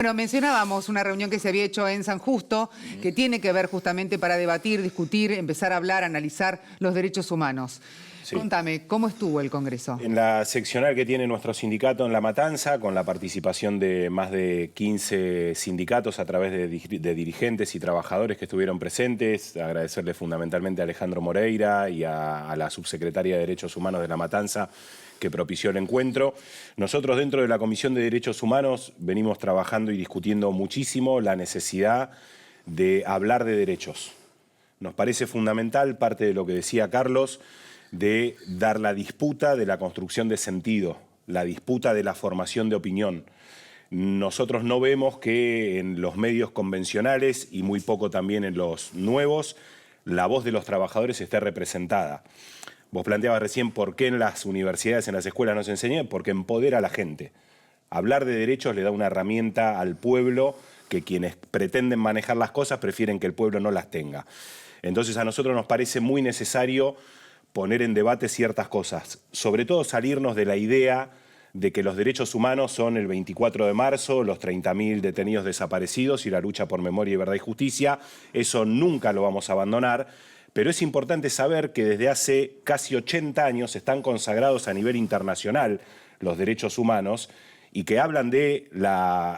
Bueno, mencionábamos una reunión que se había hecho en San Justo, que tiene que ver justamente para debatir, discutir, empezar a hablar, analizar los derechos humanos. Sí. Contame, ¿cómo estuvo el Congreso? En la seccional que tiene nuestro sindicato en La Matanza, con la participación de más de 15 sindicatos a través de dirigentes y trabajadores que estuvieron presentes, agradecerle fundamentalmente a Alejandro Moreira y a la subsecretaria de Derechos Humanos de La Matanza, que propició el encuentro. Nosotros dentro de la Comisión de Derechos Humanos venimos trabajando y discutiendo muchísimo la necesidad de hablar de derechos. Nos parece fundamental, parte de lo que decía Carlos, de dar la disputa de la construcción de sentido, la disputa de la formación de opinión. Nosotros no vemos que en los medios convencionales y muy poco también en los nuevos, la voz de los trabajadores esté representada. Vos planteabas recién por qué en las universidades, en las escuelas no se enseña, porque empodera a la gente. Hablar de derechos le da una herramienta al pueblo que quienes pretenden manejar las cosas prefieren que el pueblo no las tenga. Entonces a nosotros nos parece muy necesario poner en debate ciertas cosas, sobre todo salirnos de la idea de que los derechos humanos son el 24 de marzo, los 30.000 detenidos desaparecidos y la lucha por memoria, verdad y justicia. Eso nunca lo vamos a abandonar. Pero es importante saber que desde hace casi 80 años están consagrados a nivel internacional los derechos humanos y que hablan de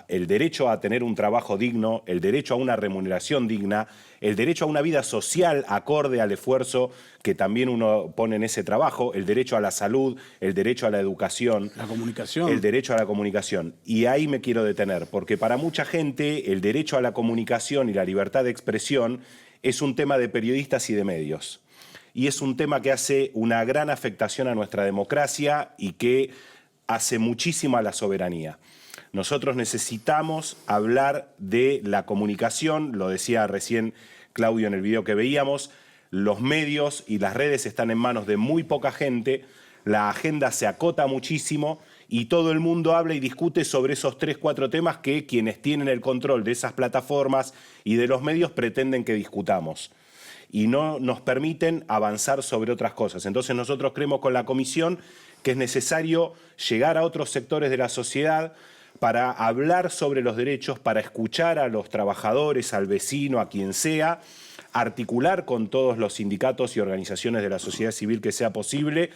el derecho a tener un trabajo digno, el derecho a una remuneración digna, el derecho a una vida social acorde al esfuerzo que también uno pone en ese trabajo, el derecho a la salud, el derecho a la educación, la comunicación. El derecho a la comunicación. Y ahí me quiero detener, porque para mucha gente el derecho a la comunicación y la libertad de expresión es un tema de periodistas y de medios. Y es un tema que hace una gran afectación a nuestra democracia y que hace muchísimo a la soberanía. Nosotros necesitamos hablar de la comunicación, lo decía recién Claudio en el video que veíamos, los medios y las redes están en manos de muy poca gente, la agenda se acota muchísimo y todo el mundo habla y discute sobre esos 3 o 4 temas que quienes tienen el control de esas plataformas y de los medios pretenden que discutamos y no nos permiten avanzar sobre otras cosas. Entonces nosotros creemos con la comisión que es necesario llegar a otros sectores de la sociedad para hablar sobre los derechos, para escuchar a los trabajadores, al vecino, a quien sea, articular con todos los sindicatos y organizaciones de la sociedad civil que sea posible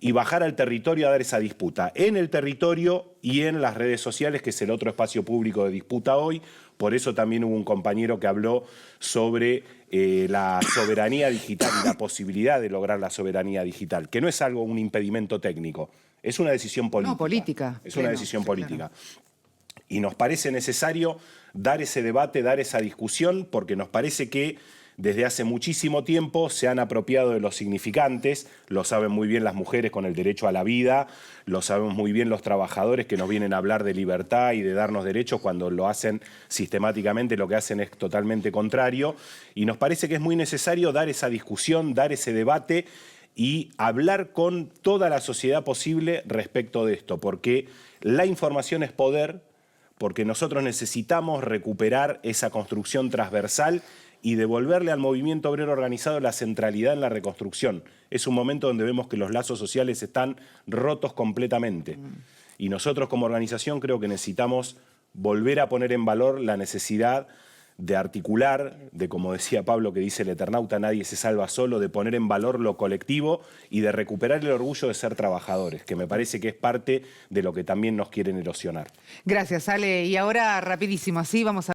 y bajar al territorio a dar esa disputa, en el territorio y en las redes sociales, que es el otro espacio público de disputa hoy. Por eso también hubo un compañero que habló sobre la soberanía digital y la posibilidad de lograr la soberanía digital, que no es algo, un impedimento técnico, es una decisión política. No, política. Es una decisión política. Claro. Y nos parece necesario dar ese debate, dar esa discusión, porque nos parece que desde hace muchísimo tiempo se han apropiado de los significantes, lo saben muy bien las mujeres con el derecho a la vida, lo sabemos muy bien los trabajadores que nos vienen a hablar de libertad y de darnos derechos cuando lo hacen sistemáticamente, lo que hacen es totalmente contrario. Y nos parece que es muy necesario dar esa discusión, dar ese debate y hablar con toda la sociedad posible respecto de esto, porque la información es poder, porque nosotros necesitamos recuperar esa construcción transversal y devolverle al movimiento obrero organizado la centralidad en la reconstrucción. Es un momento donde vemos que los lazos sociales están rotos completamente. Y nosotros como organización creo que necesitamos volver a poner en valor la necesidad de articular, de como decía Pablo que dice el Eternauta, nadie se salva solo, de poner en valor lo colectivo y de recuperar el orgullo de ser trabajadores, que me parece que es parte de lo que también nos quieren erosionar. Gracias, Ale. Y ahora, rapidísimo, así vamos a